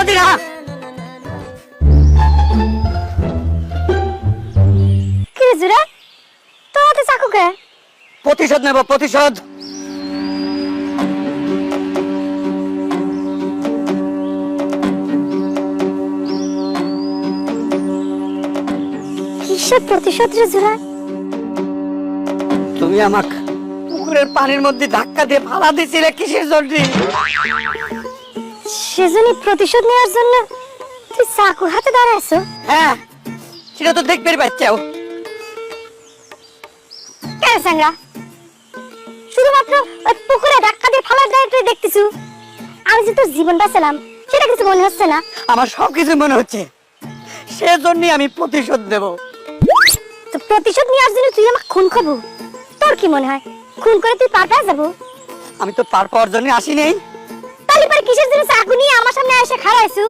প্রতিশোধই না। কি রে জুরা, তোর হাতে চাকু কে? প্রতিশোধ নেব, প্রতিশোধ। কিসের প্রতিশোধ রে জুরা? তুমি আমাকে পুকুরের পানির মধ্যে ধাক্কা দিয়ে ফালা দিছিলে কিসের জন্য? সেজন্যই প্রতিশোধ নেওয়ার জন্য তুই চাকু হাতে দাঁড়াইছো? হ্যাঁ, সেটা তো দেখবে বাচ্চাও। কেন সাংরা, শুধুমাত্র ওই পুকুরে ধাক্কা দিয়ে ফালার দায়িত্বই দেখতেছু? আমি যে তোর জীবন বাঁচালাম সেটা কিছু মনে হচ্ছে না? আমার সবকিছু মনে হচ্ছে, সেজন্যই আমি প্রতিশোধ দেব। তো প্রতিশোধ নেওয়ার জন্য তুই আমাকে খুন করবো? তোর কি মনে হয় খুন করে তুই পার পেয়ে যাবো? আমি তো পার পাওয়ার জন্য আসি নেই। তাহলে পরে কিসের জন্য চাকু নিয়ে আমার সামনে এসে খাড়াইছু?